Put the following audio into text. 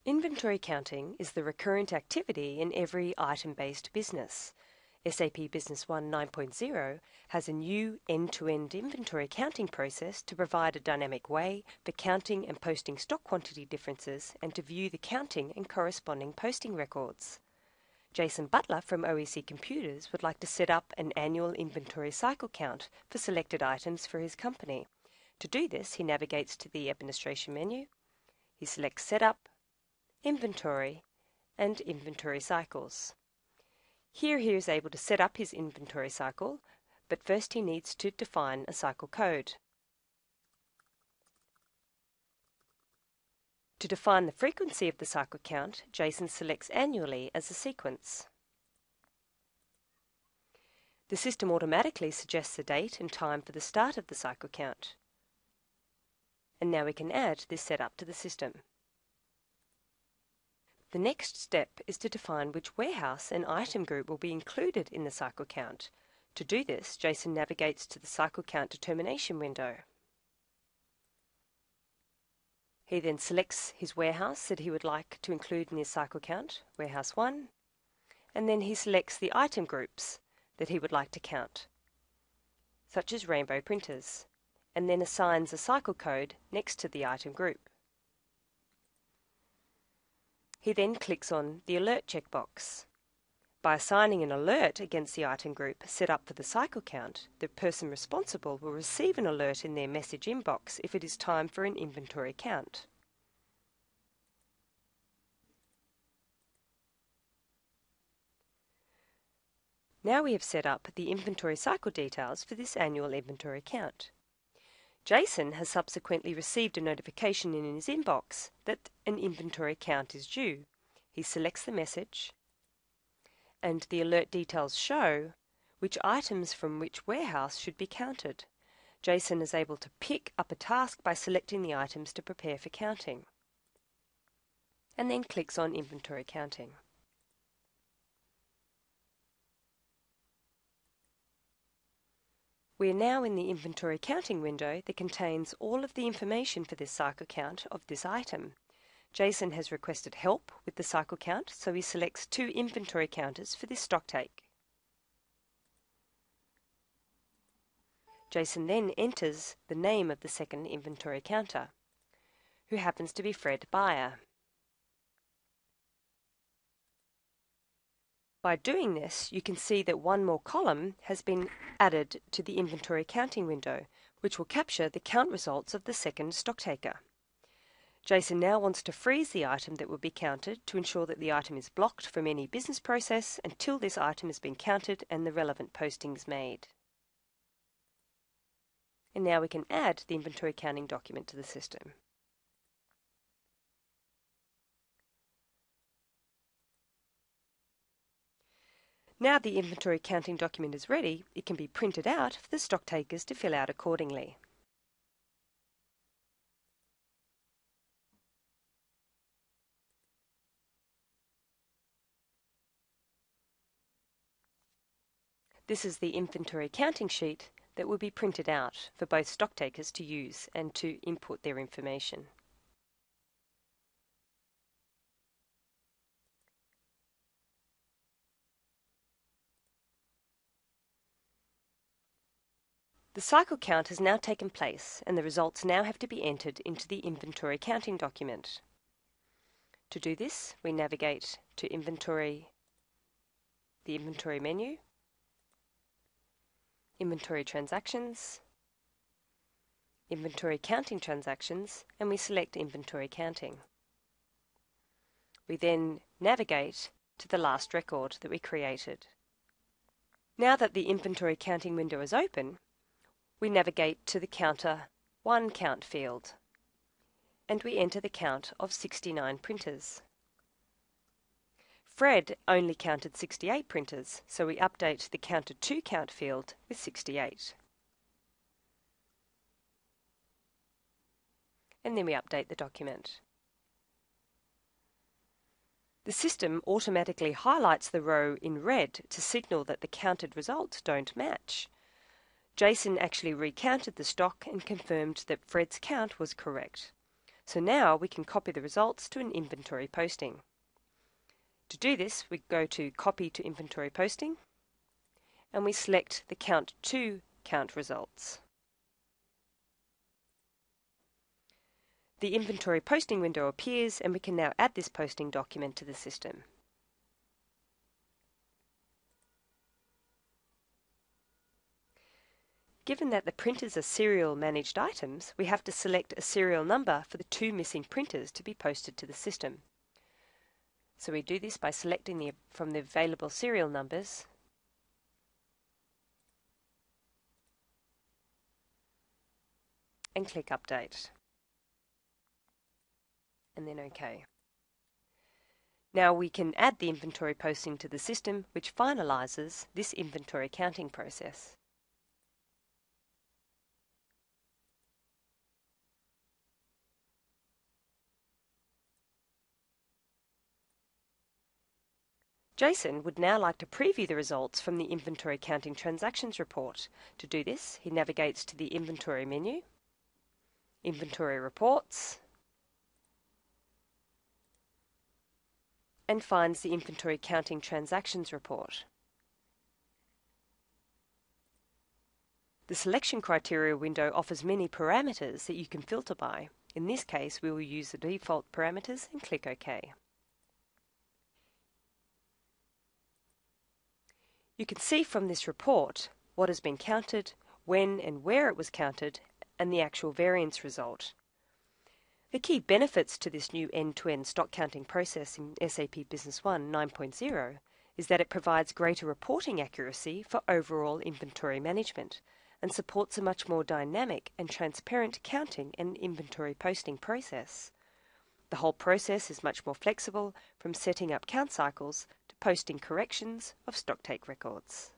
Inventory counting is the recurrent activity in every item-based business. SAP Business One 9.0 has a new end-to-end inventory counting process to provide a dynamic way for counting and posting stock quantity differences and to view the counting and corresponding posting records. Jason Butler from OEC Computers would like to set up an annual inventory cycle count for selected items for his company. To do this, he navigates to the administration menu. He selects Setup, Inventory, and Inventory Cycles. Here he is able to set up his inventory cycle, but first he needs to define a cycle code. To define the frequency of the cycle count, Jason selects Annually as a sequence. The system automatically suggests a date and time for the start of the cycle count. And now we can add this setup to the system. The next step is to define which warehouse and item group will be included in the cycle count. To do this, Jason navigates to the cycle count determination window. He then selects his warehouse that he would like to include in his cycle count, Warehouse 1, and then he selects the item groups that he would like to count, such as rainbow printers, and then assigns a cycle code next to the item group. He then clicks on the Alert checkbox. By assigning an alert against the item group set up for the cycle count, the person responsible will receive an alert in their message inbox if it is time for an inventory count. Now we have set up the inventory cycle details for this annual inventory count. Jason has subsequently received a notification in his inbox that an inventory count is due. He selects the message, and the alert details show which items from which warehouse should be counted. Jason is able to pick up a task by selecting the items to prepare for counting, and then clicks on Inventory Counting. We are now in the inventory counting window that contains all of the information for this cycle count of this item. Jason has requested help with the cycle count, so he selects 2 inventory counters for this stock take. Jason then enters the name of the second inventory counter, who happens to be Fred Beyer. By doing this, you can see that one more column has been added to the inventory counting window, which will capture the count results of the second stocktaker. Jason now wants to freeze the item that will be counted to ensure that the item is blocked from any business process until this item has been counted and the relevant postings made. And now we can add the inventory counting document to the system. Now the inventory counting document is ready, it can be printed out for the stock takers to fill out accordingly. This is the inventory counting sheet that will be printed out for both stock takers to use and to input their information. The cycle count has now taken place and the results now have to be entered into the inventory counting document. To do this, we navigate to the inventory menu, Inventory Transactions, Inventory Counting Transactions, and we select Inventory Counting. We then navigate to the last record that we created. Now that the inventory counting window is open, we navigate to the Counter 1 count field, and we enter the count of 69 printers. Fred only counted 68 printers, so we update the Counter 2 count field with 68. And then we update the document. The system automatically highlights the row in red to signal that the counted results don't match. Jason actually recounted the stock and confirmed that Fred's count was correct. So now we can copy the results to an inventory posting. To do this, we go to Copy to Inventory Posting, and we select the Count to Count results. The inventory posting window appears, and we can now add this posting document to the system. Given that the printers are serial managed items, we have to select a serial number for the 2 missing printers to be posted to the system. So we do this by selecting from the available serial numbers and click Update, and then OK. Now we can add the inventory posting to the system, which finalises this inventory counting process. Jason would now like to preview the results from the Inventory Counting Transactions report. To do this, he navigates to the Inventory menu, Inventory Reports, and finds the Inventory Counting Transactions report. The Selection Criteria window offers many parameters that you can filter by. In this case, we will use the default parameters and click OK. You can see from this report what has been counted, when and where it was counted, and the actual variance result. The key benefits to this new end-to-end stock counting process in SAP Business One 9.0 is that it provides greater reporting accuracy for overall inventory management and supports a much more dynamic and transparent counting and inventory posting process. The whole process is much more flexible, from setting up count cycles to posting corrections of stocktake records.